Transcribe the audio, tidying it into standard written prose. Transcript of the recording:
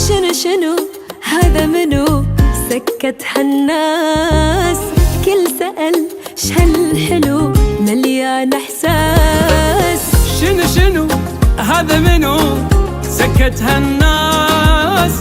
شنو شنو هذا منو سكت هالناس؟ كل سأل شهالحلو مليان احساس. شنو شنو هذا منو سكت هالناس؟